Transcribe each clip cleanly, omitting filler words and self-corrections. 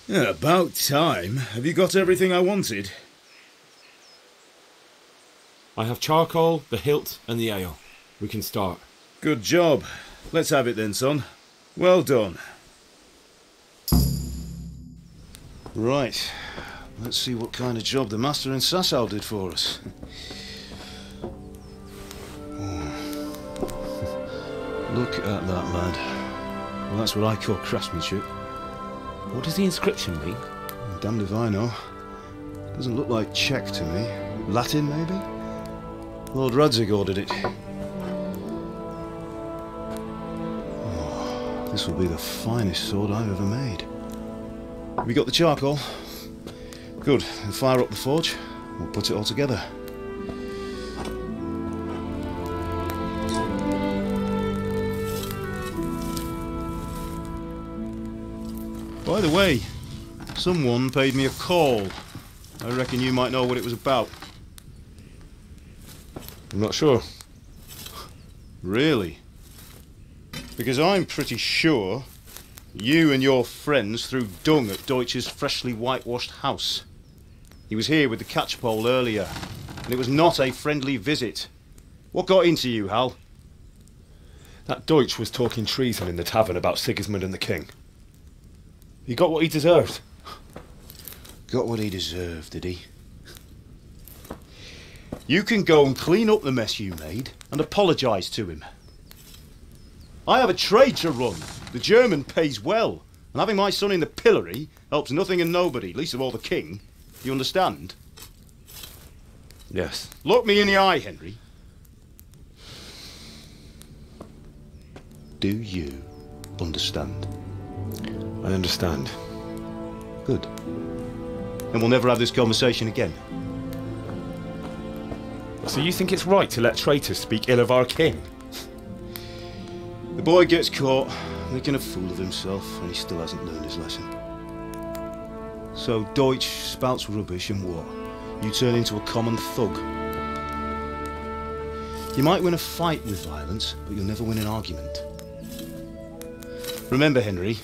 Yeah, about time. Have you got everything I wanted? I have charcoal, the hilt, and the ale. We can start. Good job. Let's have it then, son. Well done. Right. Let's see what kind of job the master in Sasau did for us. Look at that, lad. Well, that's what I call craftsmanship. What does the inscription mean? Damned if I know. Doesn't look like Czech to me. Latin, maybe? Lord Radzig ordered it. Oh, this will be the finest sword I've ever made. Have you got the charcoal? Good. Then fire up the forge. We'll put it all together. By the way, someone paid me a call. I reckon you might know what it was about. I'm not sure. Really? Because I'm pretty sure you and your friends threw dung at Deutsch's freshly whitewashed house. He was here with the catchpole earlier, and it was not a friendly visit. What got into you, Hal? That Deutsch was talking treason in the tavern about Sigismund and the king. He got what he deserved. Got what he deserved, did he? You can go and clean up the mess you made and apologise to him. I have a trade to run. The German pays well, and having my son in the pillory helps nothing and nobody, least of all the king. You understand? Yes. Look me in the eye, Henry. Do you understand? I understand. Good. Then we'll never have this conversation again. So you think it's right to let traitors speak ill of our king? The boy gets caught, making a fool of himself, and he still hasn't learned his lesson. So Deutsch spouts rubbish, and what? You turn into a common thug. You might win a fight with violence, but you'll never win an argument. Remember, Henry,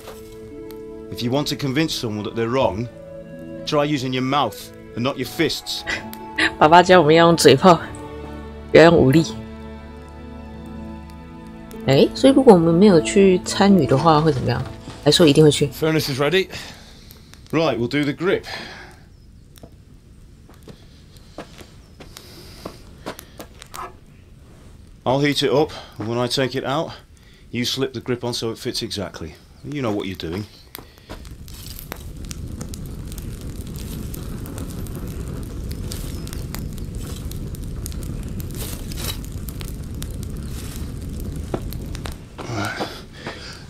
if you want to convince someone that they're wrong, try using your mouth and not your fists. 爸爸教我们要用嘴炮，不要用武力。哎，所以如果我们没有去参与的话，会怎么样？还说一定会去。Furnace is ready. Right, we'll do the grip. I'll heat it up, and when I take it out, you slip the grip on so it fits exactly. You know what you're doing.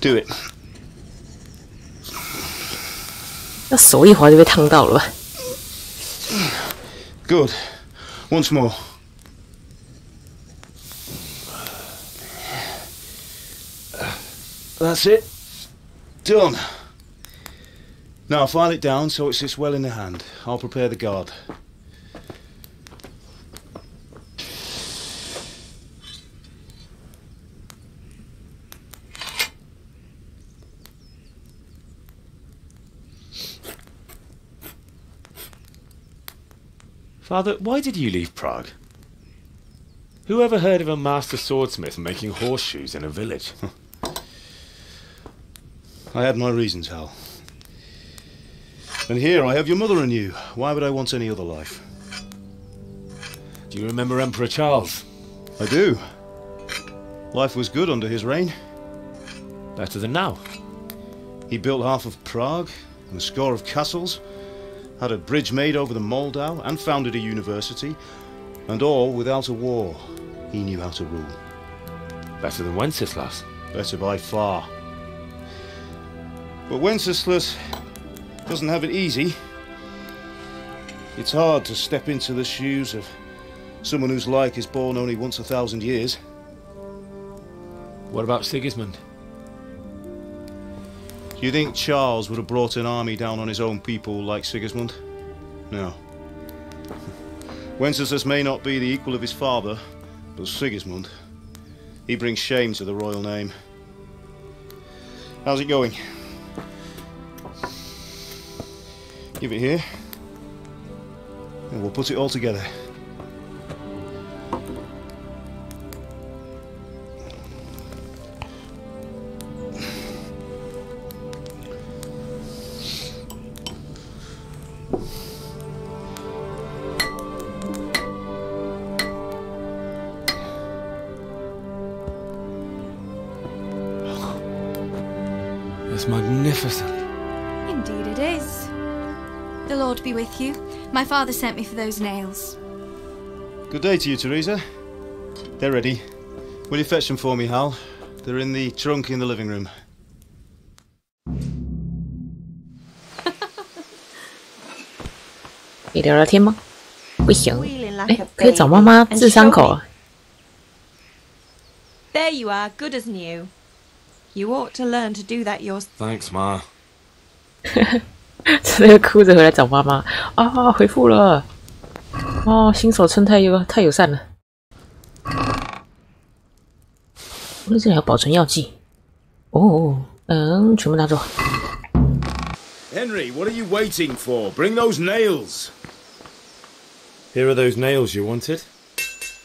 Do it. 那手一滑就被烫到了吧 Good. Once more. That's it. Done. Now file it down so it sits well in the hand. I'll prepare the guard. Father, why did you leave Prague? Who ever heard of a master swordsmith making horseshoes in a village? I had my reasons, Hal. And here I have your mother and you. Why would I want any other life? Do you remember Emperor Charles? I do. Life was good under his reign. Better than now. He built half of Prague and a score of castles, had a bridge made over the Moldau, and founded a university, and all without a war. He knew how to rule. Better than Wenceslas. Better by far. But Wenceslas doesn't have it easy. It's hard to step into the shoes of someone whose like is born only once 1,000 years. What about Sigismund? Do you think Charles would have brought an army down on his own people like Sigismund? No. Wenceslas may not be the equal of his father, but Sigismund, he brings shame to the royal name. How's it going? Give it here. And we'll put it all together. It's magnificent. Indeed it is. The Lord be with you. My father sent me for those nails. Good day to you, Teresa. They're ready. Will you fetch them for me, Hal? They're in the trunk in the living room. 可以聊聊天吗？不行。哎，可以找妈妈治伤口啊。There you are, good as new. You ought to learn to do that yourself. Thanks, Ma. 真的哭着回来找妈妈啊！回复了。哦，新手村太友善了。那这里还有保存药剂。哦，全部拿走。Henry, what are you waiting for? Bring those nails. Here are those nails you wanted.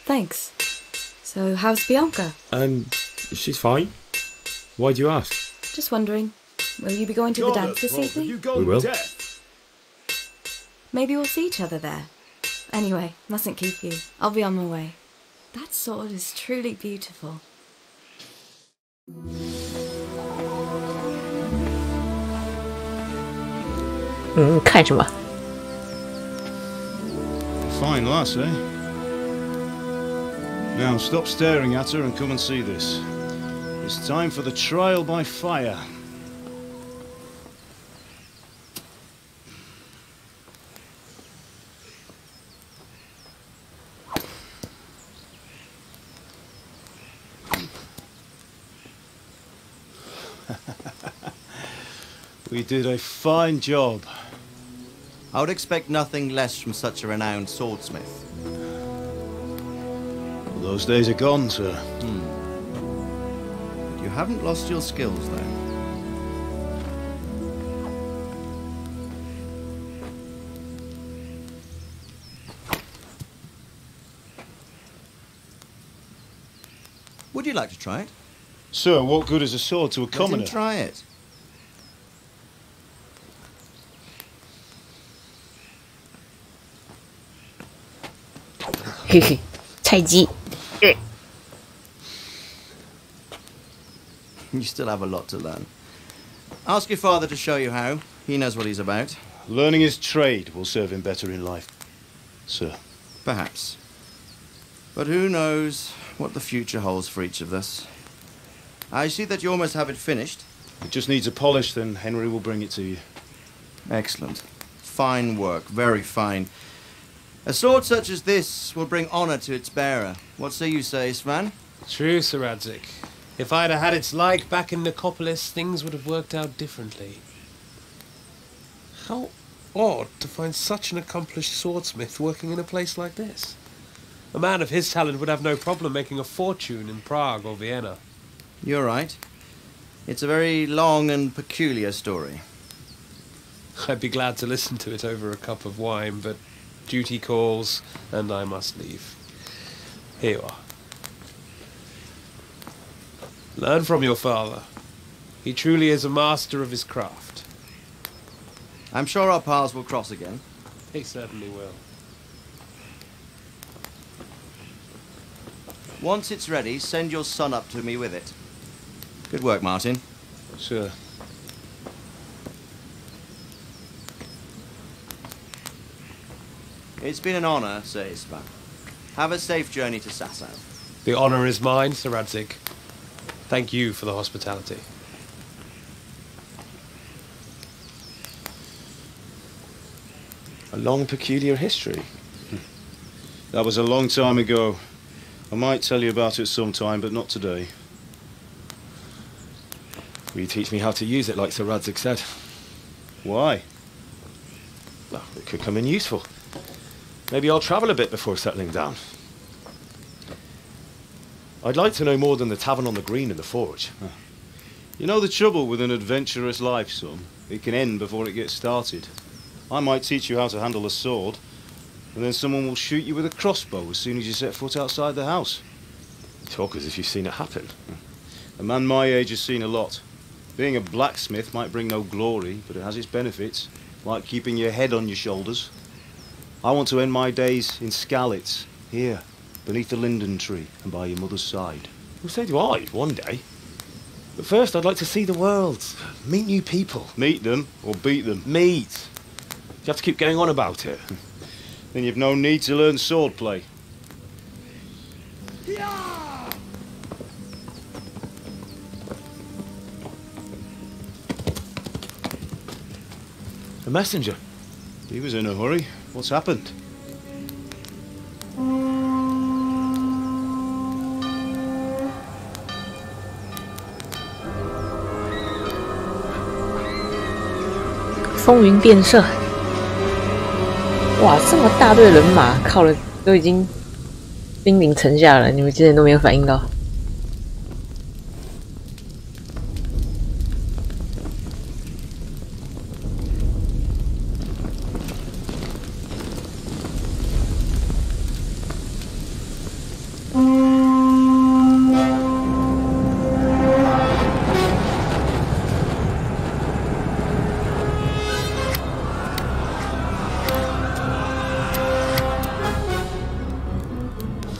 Thanks. So, how's Bianca? She's fine. Why do you ask? Just wondering. Will you be going to the dance this evening? We will. Maybe we'll see each other there. Anyway, mustn't keep you. I'll be on my way. That sword is truly beautiful.看什么？ Fine lass, eh? Now stop staring at her and come and see this. It's time for the trial by fire. We did a fine job. I would expect nothing less from such a renowned swordsmith. Well, those days are gone, sir. You haven't lost your skills, though. Would you like to try it? Sir, what good is a sword to a Let him commoner? try it. 嘿嘿，菜鸡。You still have a lot to learn. Ask your father to show you how. He knows what he's about. Learning his trade will serve him better in life, sir. Perhaps. But who knows what the future holds for each of us. I see that you almost have it finished. It just needs a polish, then Henry will bring it to you. Excellent. Fine work. Very fine. A sword such as this will bring honour to its bearer. What say you, Svan? True, Sir Radzik. If I'd had its like back in Nicopolis, things would have worked out differently. How odd to find such an accomplished swordsmith working in a place like this. A man of his talent would have no problem making a fortune in Prague or Vienna. You're right. It's a very long and peculiar story. I'd be glad to listen to it over a cup of wine, but duty calls, and I must leave. Here you are. Learn from your father. He truly is a master of his craft. I'm sure our paths will cross again. He certainly will. Once it's ready, send your son up to me with it. Good work, Martin. Sir. It's been an honour, Sir Isvan. Have a safe journey to Sasau. The honour is mine, Sir Radzik. Thank you for the hospitality. A long, peculiar history. That was a long time ago. I might tell you about it sometime, but not today. Will you teach me how to use it like Sir Radzik said? Why? Well, it could come in useful. Maybe I'll travel a bit before settling down. I'd like to know more than the tavern on the green and the forge. You know the trouble with an adventurous life, son? It can end before it gets started. I might teach you how to handle a sword, and then someone will shoot you with a crossbow as soon as you set foot outside the house. You talk as if you've seen it happen. A man my age has seen a lot. Being a blacksmith might bring no glory, but it has its benefits, like keeping your head on your shoulders. I want to end my days in Skalitz, here, beneath the linden tree and by your mother's side. Well, so do I, one day. But first I'd like to see the world, meet new people. Meet them, or beat them. Meet. You have to keep going on about it. Then you've no need to learn swordplay. A messenger. He was in a hurry. What's happened?风云变色，哇，这么大队人马，靠了都已经兵临城下了，你们之前都没有反应到。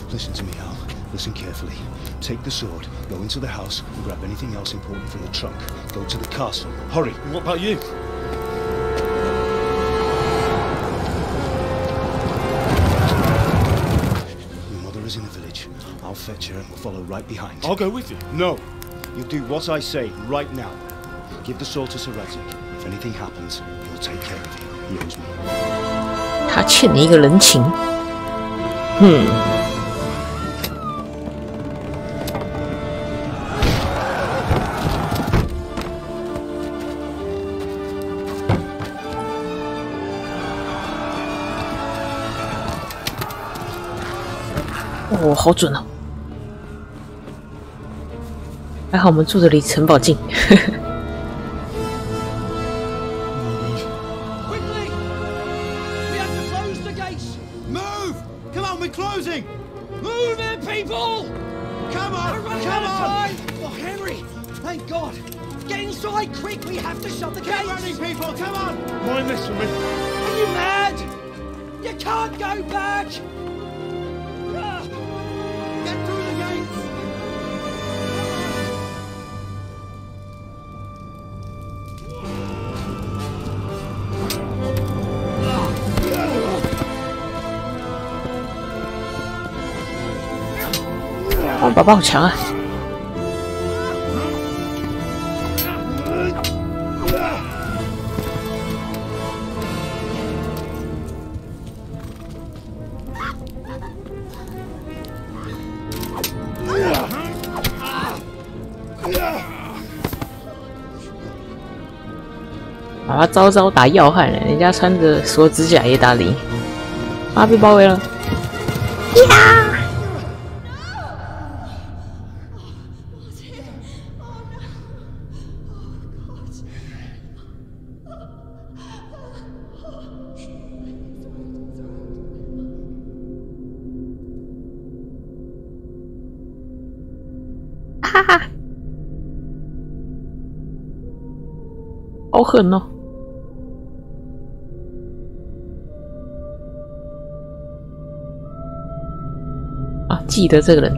Listen to me, Al. Listen carefully. Take the sword, go into the house, and grab anything else important from the trunk. Go to the castle. Hurry! What about you? Your mother is in the village. I'll fetch her and we'll follow right behind. I'll go with you. No! You'll do what I say right now. Give the sword to Saratic. If anything happens, he'll take care of you. He owes me. 他欠你一个人情。哦，好准哦！还好我们住的离城堡近。Quickly! We have to close the gates! Move! Come on, we're closing! Move it, people! Come on! We're running Come out of on! time! Oh, Henry! Thank God! Get inside, quick! We have to shut the Get gates! running, people! Come on! Mind this for me. Are you mad? You can't go back! Ah, Get through the gates! Oh, 哇，宝宝好强啊！啊，招招打要害了，人家穿着锁指甲也打零。啊，被包围了！呀！ 哈哈，好狠哦！啊，记得这个人。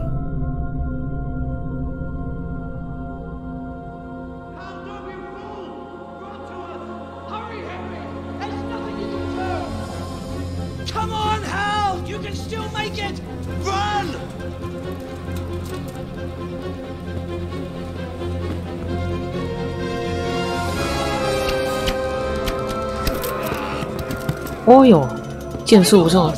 hurry, Henry! There's nothing you can do! Come on, Hal! You can still make it! Run! 哦哟，剑术不错。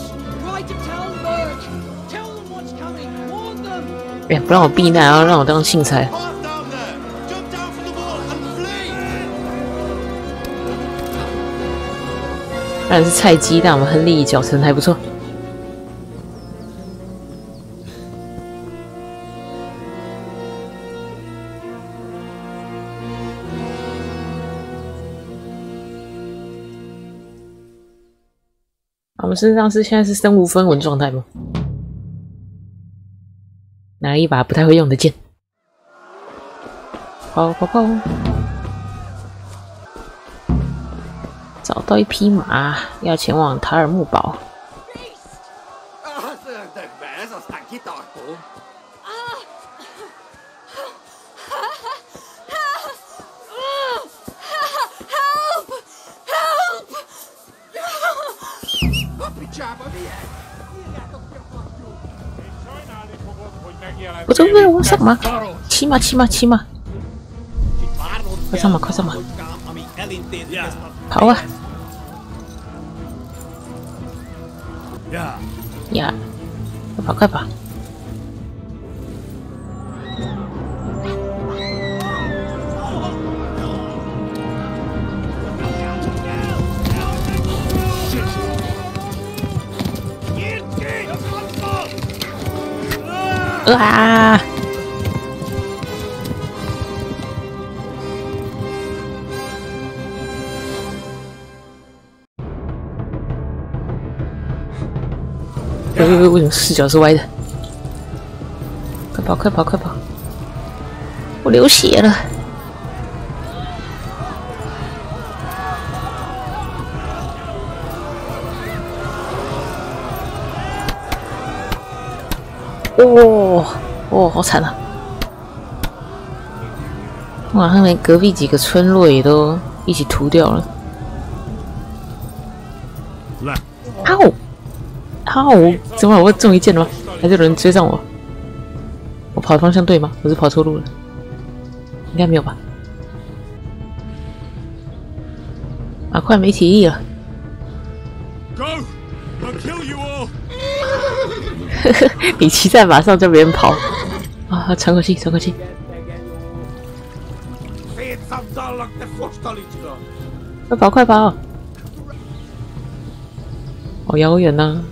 Ride to Talberg! Tell them what's coming! Warn them! 哎，不让我避难，要让我当信差。 Path down there! Jump down from the wall and flee! 当然是菜鸡，但我们亨利脚程还不错。我们身上现在是身无分文状态吗？拿了一把不太会用的剑。跑跑跑！找到一匹马，要前往塔尔木堡。我这边我上马，骑马，快上马，跑啊！呀，快跑！啊！为什么视角是歪的？快跑！我流血了！哦，好惨啊！哇，他们隔壁几个村落也都一起屠掉了。怎么我中一箭了吗？还是有人追上我？我跑的方向对吗？我是跑错路了？应该没有吧？马快没体力了。你骑在马上叫别人跑啊！喘口气。快跑！好遥远呐！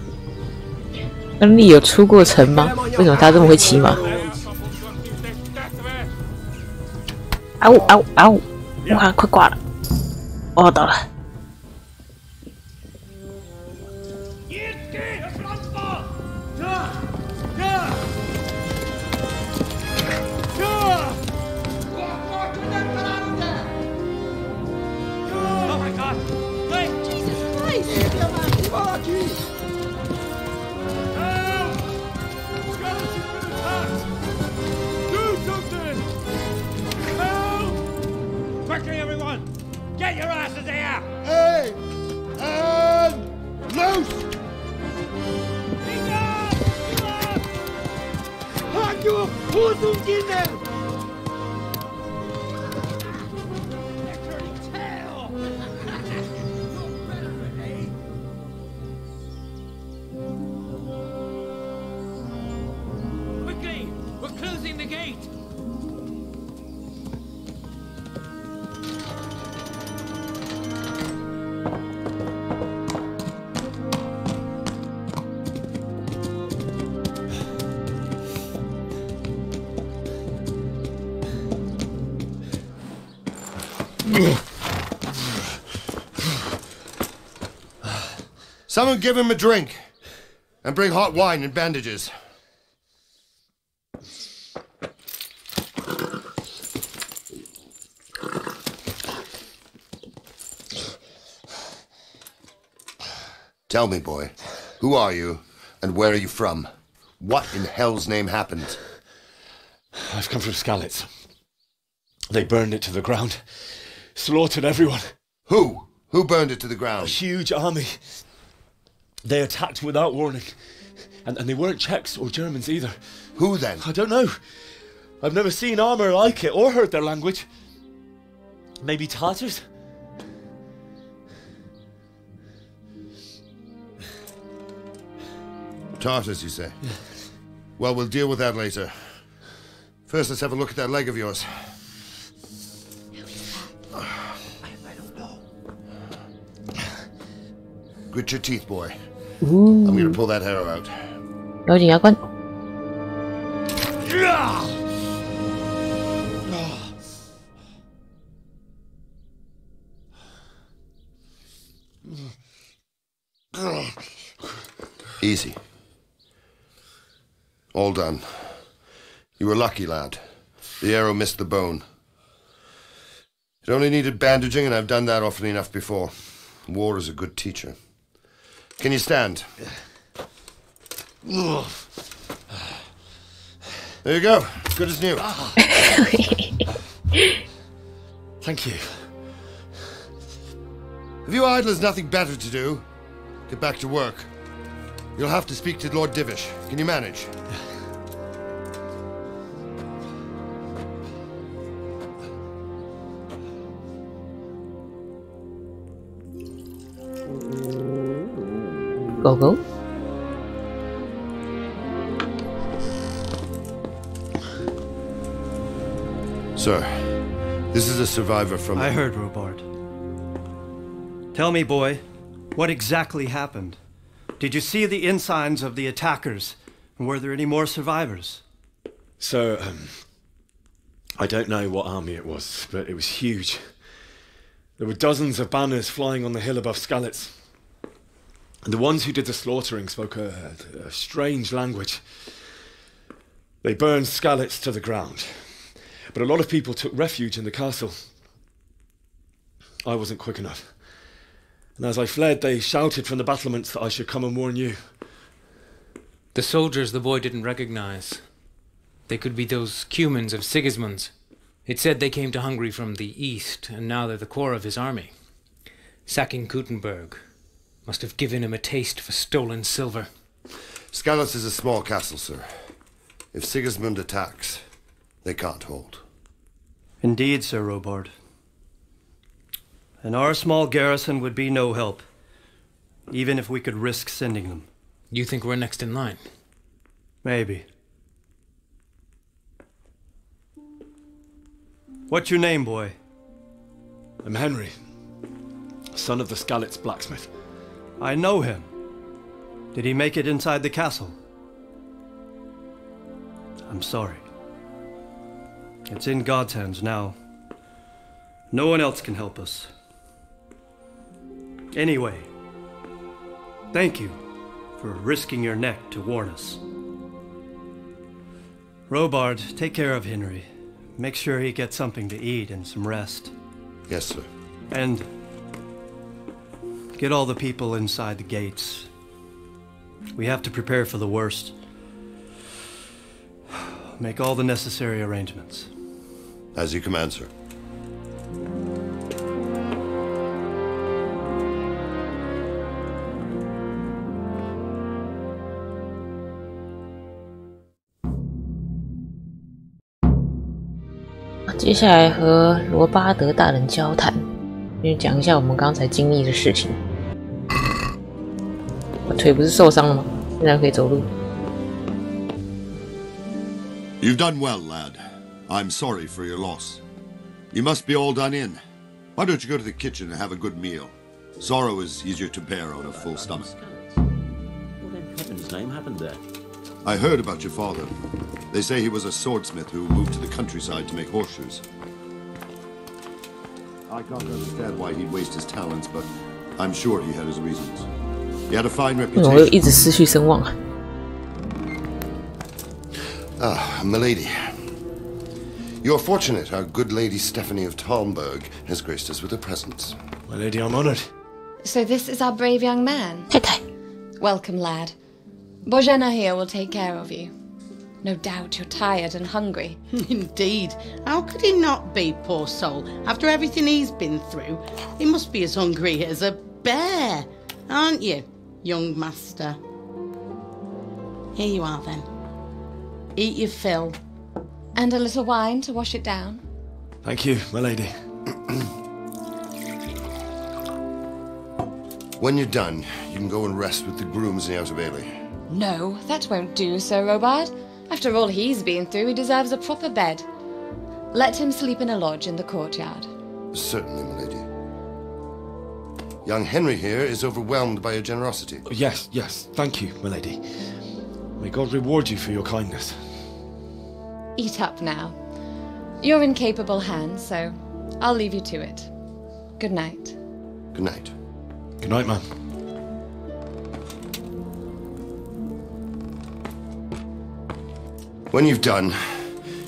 恩利有出过城吗？为什么他这么会骑马？哇，快挂了！哦，倒了。Quickly, everyone! Get your asses here! Hey! And loose! Hakio, Hosungine! Quickly! We're closing the gate! Someone give him a drink. And bring hot wine and bandages. Tell me, boy, who are you and where are you from? What in hell's name happened? I've come from Skalitz. They burned it to the ground. Slaughtered everyone. Who? Who burned it to the A ground? huge army. They attacked without warning. And they weren't Czechs or Germans either. Who then? I don't know. I've never seen armor like it or heard their language. Maybe Tatars? Tartars, you say? Yeah. Well, we'll deal with that later. First, let's have a look at that leg of yours. I don't know. Grit your teeth, boy. Ooh. I'm gonna pull that arrow out. 咬紧牙关。Easy. All done. You were lucky, lad. The arrow missed the bone. It only needed bandaging, and I've done that often enough before. War is a good teacher. Can you stand? There you go. Good as new. Thank you. If you idlers nothing better to do, get back to work. You'll have to speak to Lord Divish. Can you manage? Go, go. Sir, this is a survivor from... I heard, Robard. Tell me, boy, what exactly happened? Did you see the ensigns of the attackers? And were there any more survivors? So, I don't know what army it was, but it was huge. There were dozens of banners flying on the hill above Skalitz. And the ones who did the slaughtering spoke a strange language. They burned Skalitz to the ground. But a lot of people took refuge in the castle. I wasn't quick enough. And as I fled, they shouted from the battlements that I should come and warn you. The soldiers the boy didn't recognize. They could be those Cumans of Sigismund's. It said they came to Hungary from the east, and now they're the core of his army. Sacking Gutenberg must have given him a taste for stolen silver. Skalitz is a small castle, sir. If Sigismund attacks, they can't hold. Indeed, Sir Robard. And our small garrison would be no help, even if we could risk sending them. You think we're next in line? Maybe. What's your name, boy? I'm Henry, son of the Skalitz blacksmith. I know him. Did he make it inside the castle? I'm sorry. It's in God's hands now. No one else can help us. Anyway, thank you for risking your neck to warn us. Robard, take care of Henry. Make sure he gets something to eat and some rest. Yes, sir. And get all the people inside the gates. We have to prepare for the worst. Make all the necessary arrangements. As you command, sir.接下来和罗巴德大人交谈，因为讲一下我们刚才经历的事情。我腿不是受伤了吗？现在可以走路。You've done well, lad. I'm sorry for your loss. You must be all done in. Why don't you go to the kitchen and have a good meal? Sorrow is easier to bear on a full stomach. What in heaven's name happened there? I heard about your father. They say he was a swordsmith who moved to the countryside to make horseshoes. I can't understand why he'd waste his talents, but I'm sure he had his reasons. He had a fine reputation. 我又一直失去声望啊。Ah, milady. You're fortunate our good lady Stephanie of Talmberg has graced us with her presence. My lady, I'm honored. So this is our brave young man? Welcome, lad. Bozhena here will take care of you. No doubt you're tired and hungry. Indeed. How could he not be, poor soul? After everything he's been through, he must be as hungry as a bear, aren't you, young master? Here you are, then. Eat your fill. And a little wine to wash it down. Thank you, my lady. When you're done, you can go and rest with the grooms in the outer bailey. No, that won't do, Sir Robard. After all he's been through, he deserves a proper bed. Let him sleep in a lodge in the courtyard. Certainly, milady. Young Henry here is overwhelmed by your generosity. Yes, thank you, my lady. May God reward you for your kindness. Eat up now. You're in capable hands, so I'll leave you to it. Good night. Good night. Good night, ma'am. When you've done,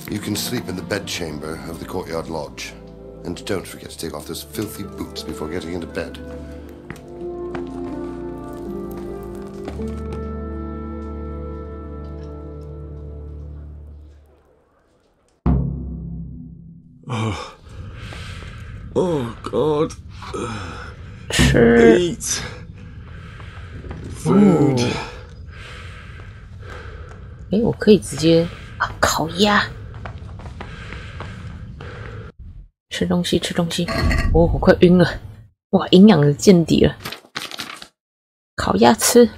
you can sleep in the bedchamber of the courtyard lodge. And don't forget to take off those filthy boots before getting into bed. Oh God. Eat food. 我可以直接烤鸭，吃东西，吃东西。我快晕了，哇，营养的见底了。烤鸭吃，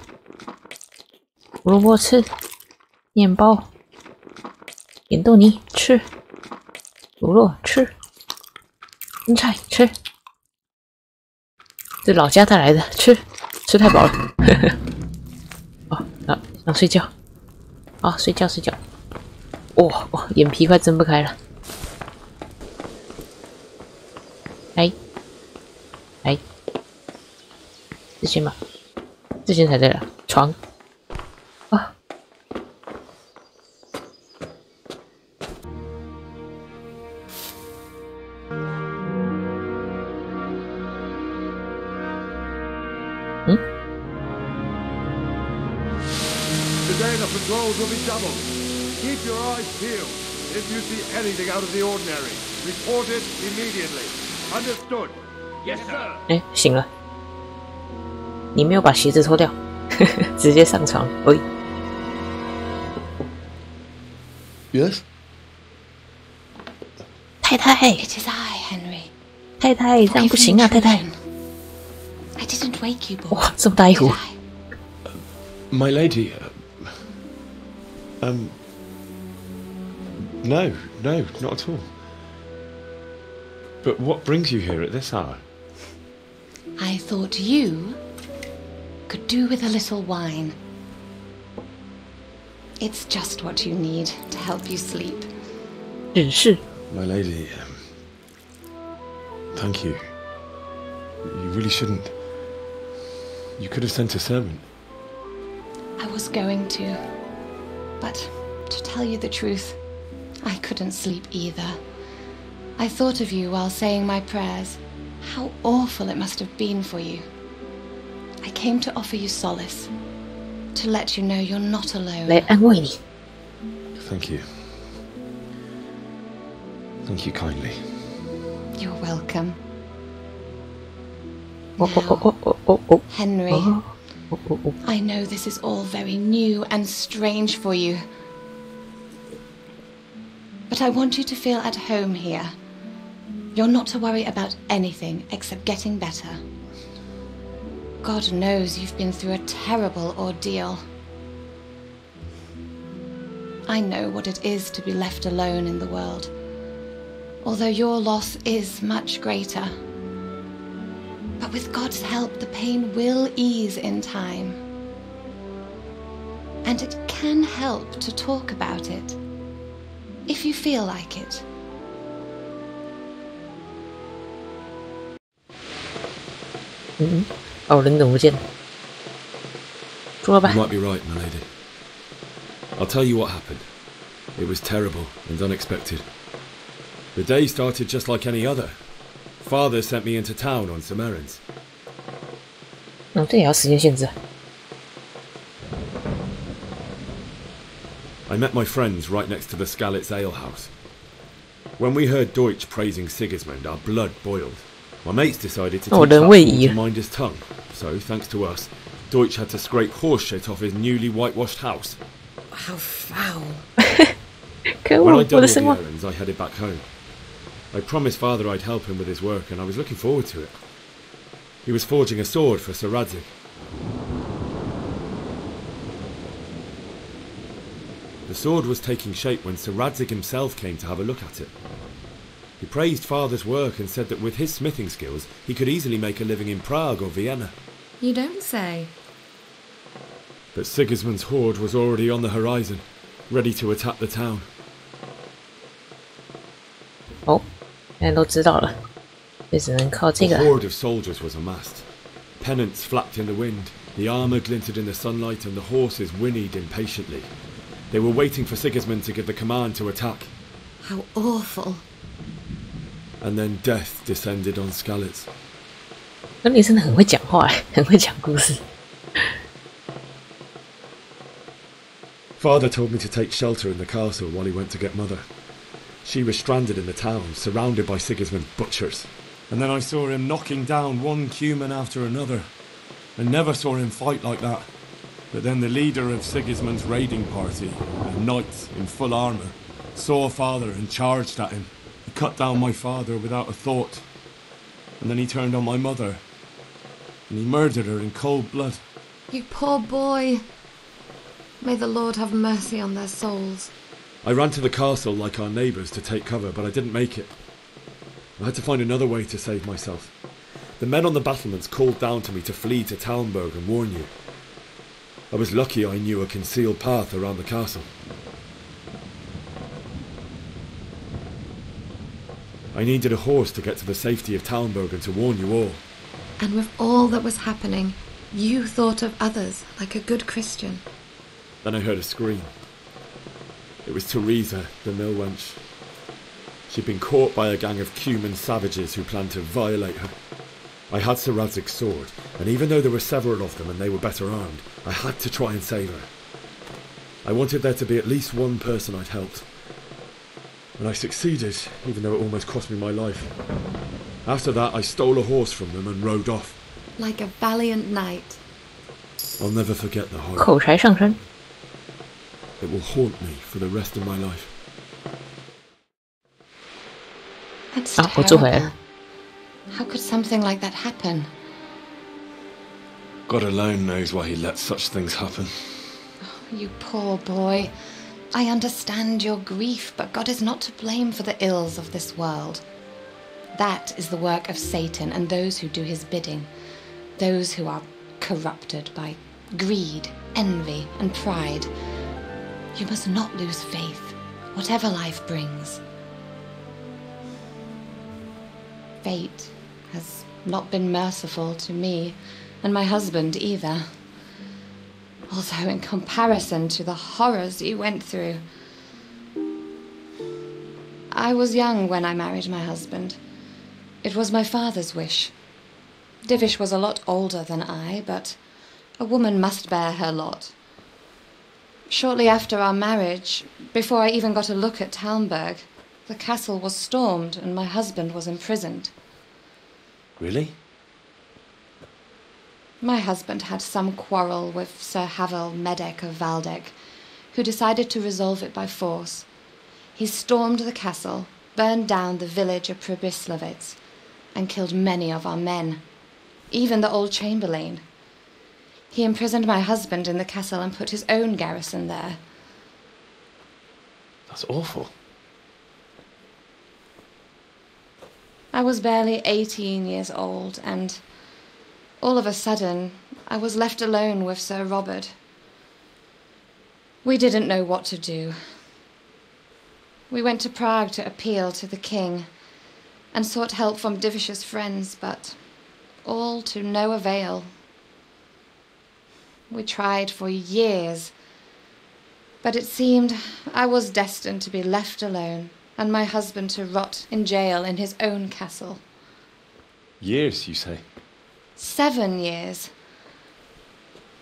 胡萝卜吃，面包，扁豆泥吃，乳酪吃，青菜吃。这老家带来的，吃太饱了。哦，想睡觉。啊，睡觉。哇，眼皮快睁不开了。来，这些嘛，这些才对了。床。啊。Today the patrols will be doubled. Keep your eyes peeled. If you see anything out of the ordinary, report it immediately. Understood? Yes, sir. 醒了。你没有把鞋子脱掉，直接上床。喂。Yes. 太太。It is I, Henry. 太太，这样不行啊，太太。I didn't wake you, boy. 哇，这么大一壶。My lady. No, not at all. But what brings you here at this hour? I thought you could do with a little wine. It's just what you need to help you sleep. 只是 My lady, thank you. You really shouldn't. You could have sent a servant. I was going to. But to tell you the truth, I couldn't sleep either. I thought of you while saying my prayers. How awful it must have been for you. I came to offer you solace. To let you know you're not alone. 来安慰你。Thank you. Thank you kindly. You're welcome. Henry, I know this is all very new and strange for you. But I want you to feel at home here. You're not to worry about anything except getting better. God knows you've been through a terrible ordeal. I know what it is to be left alone in the world, although your loss is much greater. But with God's help, the pain will ease in time. And it can help to talk about it, if you feel like it. You might be right, my lady. I'll tell you what happened. It was terrible and unexpected. The day started just like any other. Father sent me into town on some errands. 这也要时间限制。I met my friends right next to the Skalitz Ale House. When we heard Deutsch praising Sigismund, our blood boiled. My mates decided to teach that fool to mind his tongue. So, thanks to us, Deutsch had to scrape horse shit off his newly whitewashed house. How foul. When I done all the errands, I headed back home. I promised Father I'd help him with his work, and I was looking forward to it. He was forging a sword for Sir Radzig. The sword was taking shape when Sir Radzig himself came to have a look at it. He praised Father's work and said that with his smithing skills, he could easily make a living in Prague or Vienna. You don't say. But Sigismund's horde was already on the horizon, ready to attack the town. 现在都知道了，也只能靠这个。A horde of soldiers was amassed. Pennants flapped in the wind, the armour glinted in the sunlight, and the horses whinnied impatiently. They were waiting for Sigismund to give the command to attack. How awful. And then death descended on Skalitz. 那你真的很会讲话，很会讲故事。Father told me to take shelter in the castle while he went to get Mother. She was stranded in the town, surrounded by Sigismund's butchers. And then I saw him knocking down one human after another. I never saw him fight like that. But then the leader of Sigismund's raiding party, a knight in full armour, saw Father and charged at him. He cut down my father without a thought. And then he turned on my mother. And he murdered her in cold blood. You poor boy. May the Lord have mercy on their souls. I ran to the castle like our neighbours to take cover, but I didn't make it. I had to find another way to save myself. The men on the battlements called down to me to flee to Talmberg and warn you. I was lucky I knew a concealed path around the castle. I needed a horse to get to the safety of Talmberg and to warn you all. And with all that was happening, you thought of others like a good Christian. Then I heard a scream. It was Teresa, the mill wench. She'd been caught by a gang of Cuman savages who planned to violate her. I had Sir Radzig's sword, and even though there were several of them and they were better armed, I had to try and save her. I wanted there to be at least one person I'd helped. And I succeeded, even though it almost cost me my life. After that, I stole a horse from them and rode off. Like a valiant knight. I'll never forget the horror. 口才上升。 It will haunt me for the rest of my life. That's 啊，我做回来了。 How could something like that happen? God alone knows why he lets such things happen. Oh, you poor boy. I understand your grief, but God is not to blame for the ills of this world. That is the work of Satan and those who do his bidding. Those who are corrupted by greed, envy, and pride. You must not lose faith, whatever life brings. Fate has not been merciful to me, and my husband either. Although in comparison to the horrors you went through. I was young when I married my husband. It was my father's wish. Divish was a lot older than I, but a woman must bear her lot. Shortly after our marriage, before I even got a look at Talmberg, the castle was stormed and my husband was imprisoned. Really? My husband had some quarrel with Sir Havel Medek of Valdek, who decided to resolve it by force. He stormed the castle, burned down the village of Pribyslavitz, and killed many of our men, even the old chamberlain. He imprisoned my husband in the castle and put his own garrison there. That's awful. I was barely 18 years old, and all of a sudden, I was left alone with Sir Robert. We didn't know what to do. We went to Prague to appeal to the king and sought help from Divish's friends, but all to no avail. We tried for years, but it seemed I was destined to be left alone and my husband to rot in jail in his own castle. Years, you say? 7 years.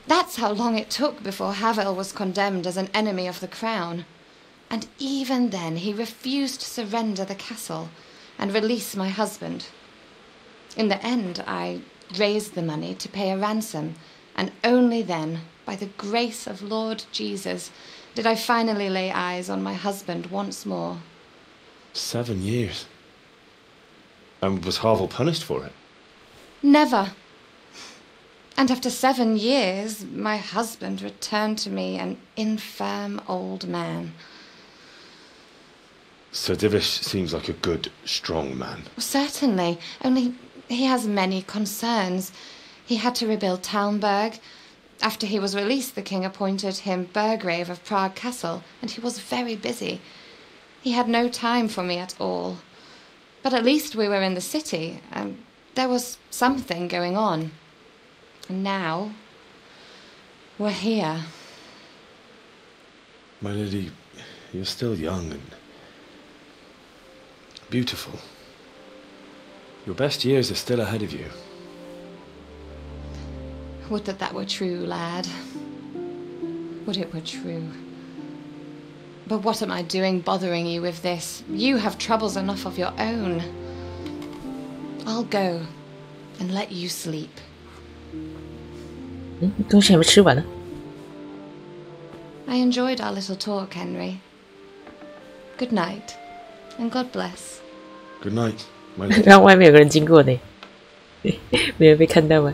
That's how long it took before Havel was condemned as an enemy of the crown. And even then he refused to surrender the castle and release my husband. In the end, I raised the money to pay a ransom, and only then, by the grace of Lord Jesus, did I finally lay eyes on my husband once more. 7 years? And was Havel punished for it? Never. And after 7 years, my husband returned to me an infirm old man. Sir Divish seems like a good, strong man. Certainly, only he has many concerns. He had to rebuild Talmberg. After he was released, the king appointed him Burgrave of Prague Castle, and he was very busy. He had no time for me at all. But at least we were in the city, and there was something going on. And now, we're here. My lady, you're still young and beautiful. Your best years are still ahead of you. Would that that were true, lad. Would it were true. But what am I doing bothering you with this? You have troubles enough of your own. I'll go and let you sleep. 东西还没吃完呢。I enjoyed our little talk, Henry. Good night, and God bless. Good night, my lady. 刚刚外面有个人经过呢，没有被看到吗？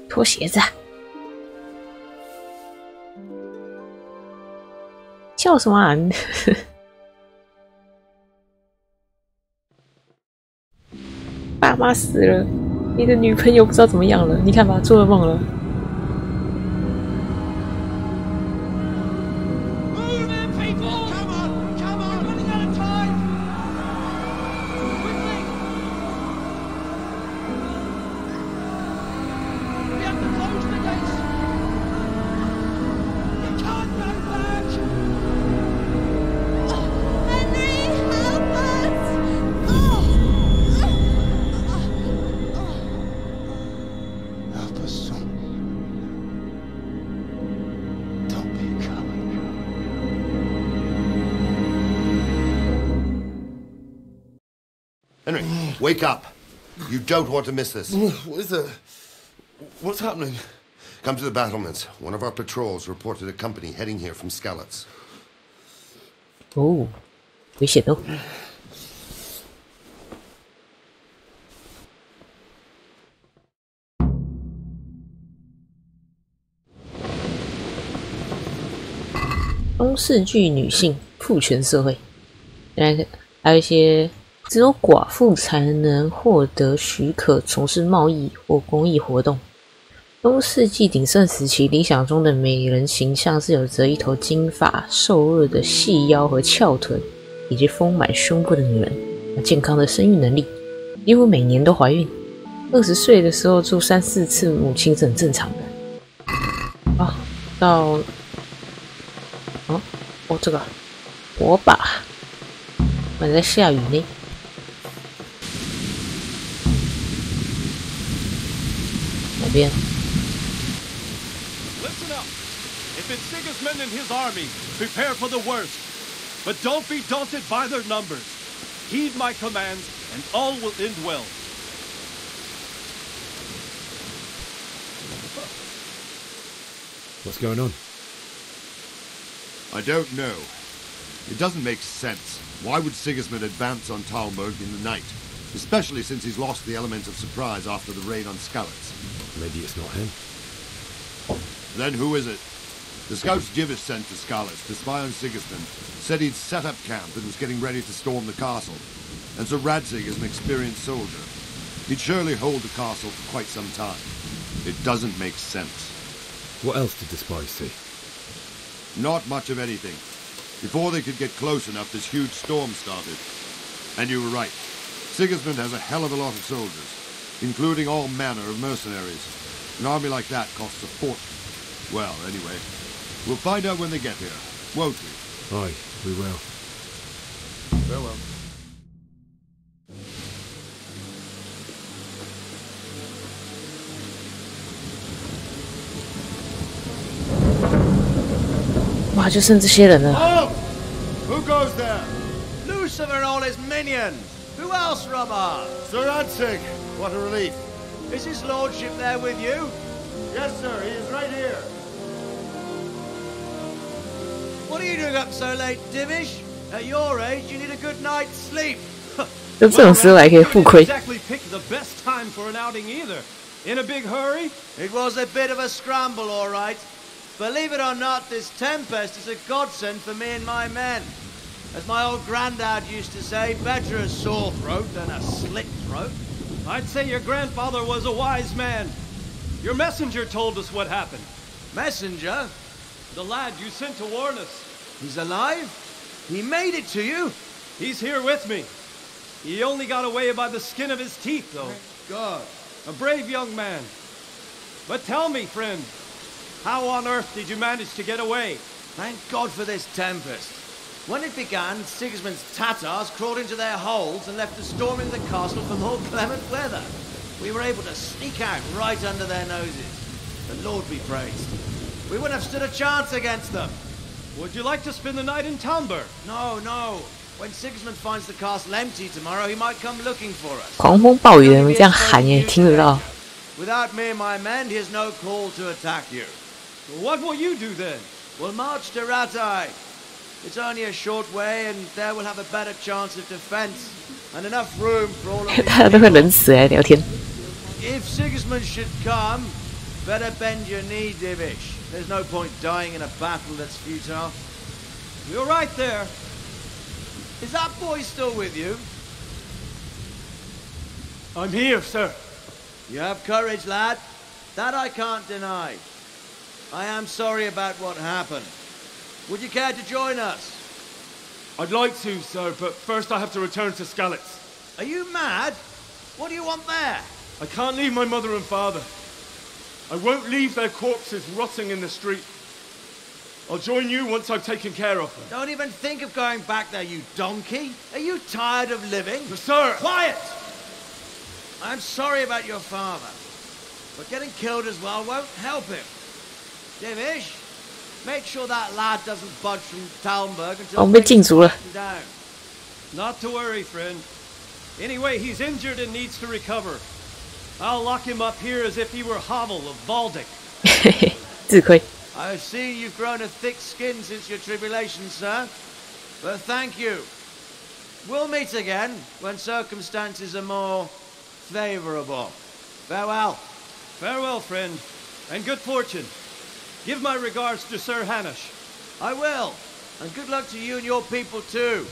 脱鞋子啊！叫什么啊？爸妈死了，你的女朋友不知道怎么样了，你看吧，做噩梦了。Henry, wake up. You don't want to miss this. What is it? What's happening? Come to the battlements. One of our patrols reported a company heading here from Skalitz. 哦，危险哦！中世纪女性父权社会，还有一些只有寡妇才能获得许可从事贸易或公益活动。中世纪鼎盛时期，理想中的美人形象是有着一头金发、瘦弱的细腰和翘臀，以及丰满胸部的女人，健康的生育能力，几乎每年都怀孕。20岁的时候做3、4次母亲是很正常的。啊，到这个火把，还在下雨呢。哪边？ Listen up. If it's Sigismund and his army, prepare for the worst. But don't be daunted by their numbers. Heed my commands, and all will end well. What's going on? I don't know. It doesn't make sense. Why would Sigismund advance on Talmberg in the night? Especially since he's lost the element of surprise after the raid on Skalitz. Maybe it's not him. Then who is it? The scouts Jivis sent to Skalitz to spy on Sigismund said he'd set up camp and was getting ready to storm the castle. And so Radzig is an experienced soldier. He'd surely hold the castle for quite some time. It doesn't make sense. What else did the spies see? Not much of anything. Before they could get close enough, this huge storm started. And you were right. Sigismund has a hell of a lot of soldiers, including all manner of mercenaries. An army like that costs a fortune. Well, anyway, we'll find out when they get here, won't we? Aye, we will. Farewell. 哇，就剩这些人了。 Oh! Who goes there? Lucifer and all his minions. Who else, Rubber? Sir Radzig. What a relief. Is his lordship there with you? Yes, sir. He is right here. What are you doing up so late, Dimish? At your age, you need a good night's sleep. 就这种时候还可以互亏。 Exactly pick the best time for an outing either. In a big hurry? It was a bit of a scramble, all right. Believe it or not, this tempest is a godsend for me and my men. As my old granddad used to say, better a sore throat than a slit throat. I'd say your grandfather was a wise man. Your messenger told us what happened. Messenger? The lad you sent to warn us. He's alive? He made it to you? He's here with me. He only got away by the skin of his teeth, though. God. A brave young man. But tell me, friend, how on earth did you manage to get away? Thank God for this tempest. When it began, Sigismund's Tatars crawled into their holes and left us storming the castle for more clement weather. We were able to sneak out right under their noses. The Lord be praised. We wouldn't have stood a chance against them. Would you like to spend the night in Talmberg? No, no. When Sigismund finds the castle empty tomorrow, he might come looking for us. 狂风暴雨的人这样喊也听得到。 Without me and my men, he has no call to attack you. What will you do then? We'll march to Ratai. It's only a short way, and there we'll have a better chance of defense and enough room for all of these 大家都会冷死来聊天。 If Sigismund should come, better bend your knee, Divish. There's no point dying in a battle that's futile. You're right there. Is that boy still with you? I'm here, sir. You have courage, lad. That I can't deny. I am sorry about what happened. Would you care to join us? I'd like to, sir, but first I have to return to Skalitz. Are you mad? What do you want there? I can't leave my mother and father. I won't leave their corpses rotting in the street. I'll join you once I've taken care of them. Don't even think of going back there, you donkey. Are you tired of living? But sir... Quiet! I'm sorry about your father, but getting killed as well won't help him. Divish, make sure that lad doesn't budge from Talmberg until 我们被禁足了。 down. Not to worry, friend. Anyway, he's injured and needs to recover. I'll lock him up here as if he were Havel of Baldic. 自亏。 I see you've grown a thick skin since your tribulation, sir. But thank you. We'll meet again when circumstances are more favorable. Farewell. Farewell, friend, and good fortune. Give my regards to Sir Hanush. I will. And good luck to you and your people too.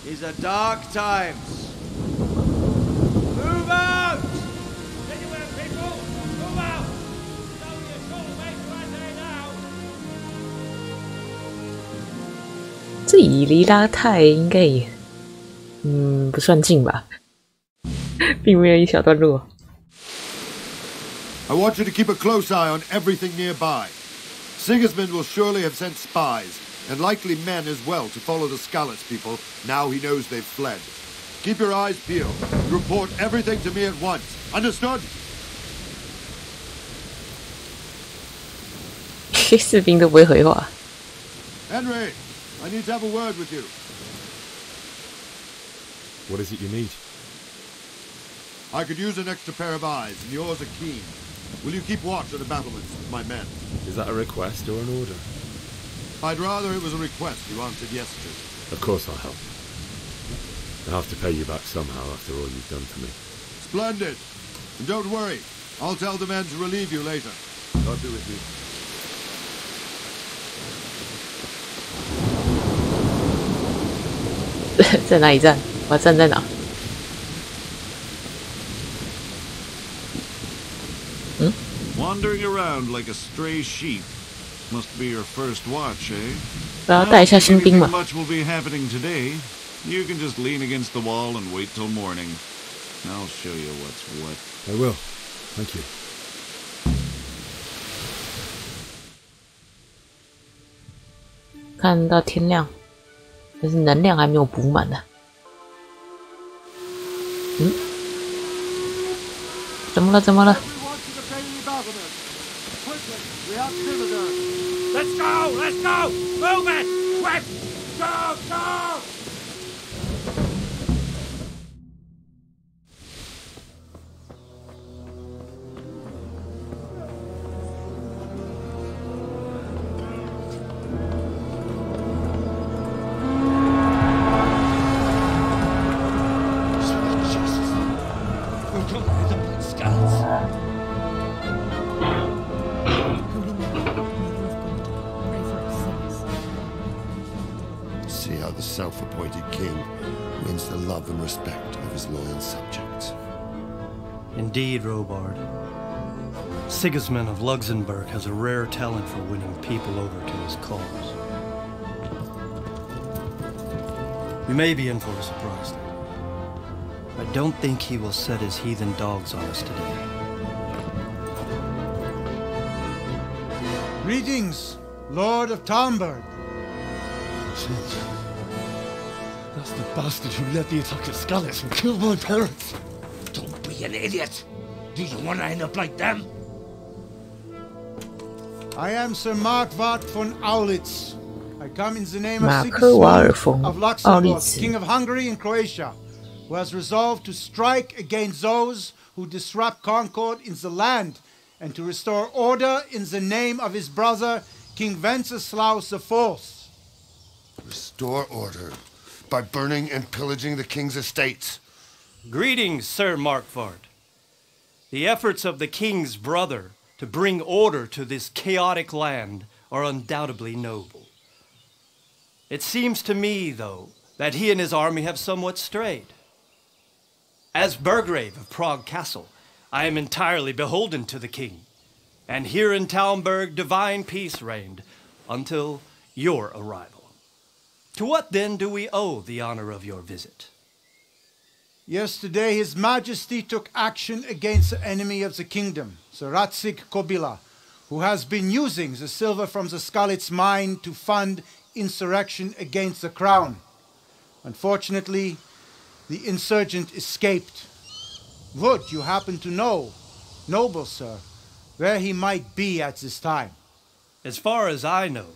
These are dark times. Move out! Anywhere, people! Move out! It's only a short way to Ratai now. 这里离拉泰应该也，不算近吧，并没有一小段路。 I want you to keep a close eye on everything nearby. Sigismund will surely have sent spies, and likely men as well, to follow the Skalitz people, now he knows they've fled. Keep your eyes peeled. Report everything to me at once. Understood? 士兵都不会回话。 Henry, I need to have a word with you. What is it you need? I could use an extra pair of eyes, and yours are keen. Will you keep watch on the battlements with my men? Is that a request or an order? I'd rather it was a request you answered yes to. Of course I'll help. I'll have to pay you back somehow after all you've done for me. Splendid. And don't worry, I'll tell the men to relieve you later. God be with you. 在哪里站？我要站在哪？ Wandering around like a stray sheep. Must be your first watch, eh? 我要带一下新兵嘛。 Much will be happening today. You can just lean against the wall and wait till morning. I'll show you what's what. I will. Thank you. 看到天亮，但是能量还没有补满呢。怎么了？怎么了？ Let's go! Let's go! Move it! Quick! Go! Go! See how the self-appointed king wins the love and respect of his loyal subjects. Indeed, Robard. Sigismund of Luxembourg has a rare talent for winning people over to his cause. We may be in for a surprise. I don't think he will set his heathen dogs on us today. Greetings, Lord of Talmberg. Shit. That's the bastard who led the attack at Skalitz and killed my parents. Don't be an idiot. Do you want to end up like them? I am Sir Markvart von Aulitz. I come in the name of Markvart Sigismund von of Luxembourg, Aulitz. King of Hungary and Croatia, who has resolved to strike against those who disrupt concord in the land and to restore order in the name of his brother, King Wenceslaus IV. Restore order by burning and pillaging the king's estates. Greetings, Sir Markvart. The efforts of the king's brother to bring order to this chaotic land are undoubtedly noble. It seems to me, though, that he and his army have somewhat strayed. As Burgrave of Prague Castle, I am entirely beholden to the king, and here in Talmberg divine peace reigned until your arrival. To what then do we owe the honor of your visit? Yesterday, His Majesty took action against the enemy of the kingdom, Sir Radzig Kobyla, who has been using the silver from the Skalitz mine to fund insurrection against the crown. Unfortunately, the insurgent escaped. Would you happen to know, noble sir, where he might be at this time? As far as I know,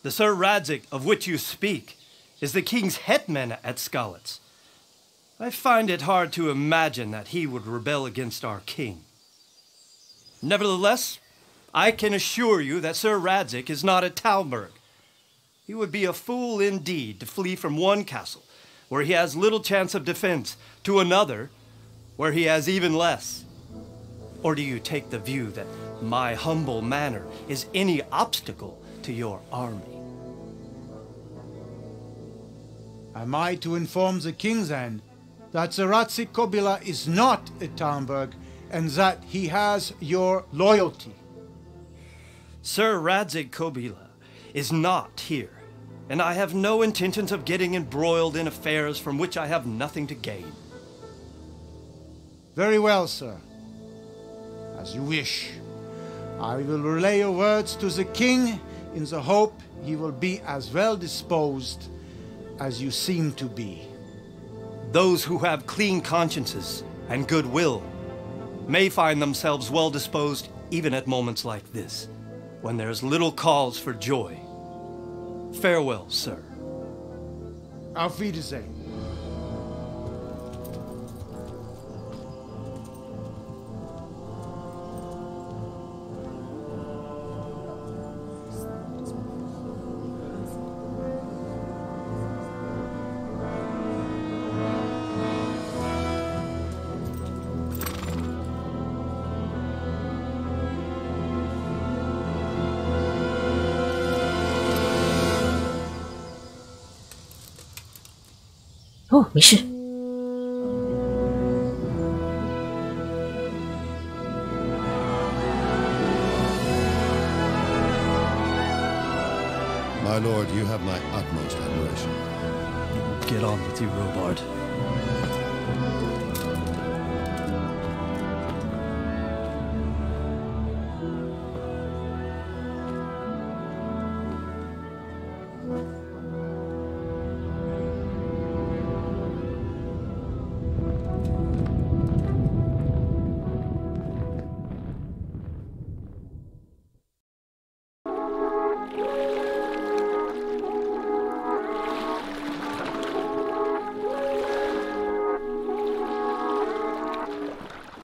the Sir Radzig of which you speak is the king's hetman at Skalitz. I find it hard to imagine that he would rebel against our king. Nevertheless, I can assure you that Sir Radzig is not at Talmberg. He would be a fool indeed to flee from one castle, where he has little chance of defense, to another, where he has even less. Or do you take the view that my humble manner is any obstacle to your army? Am I to inform the king then that Sir Radzig Kobyla is not at Talmberg and that he has your loyalty? Sir Radzig Kobyla is not here, and I have no intentions of getting embroiled in affairs from which I have nothing to gain. Very well, sir. As you wish. I will relay your words to the king in the hope he will be as well disposed as you seem to be. Those who have clean consciences and goodwill may find themselves well disposed even at moments like this, when there is little cause for joy. Farewell, sir. Auf Wiedersehen.哦，没事。My lord, you have my utmost admiration. Get on with you, Robard.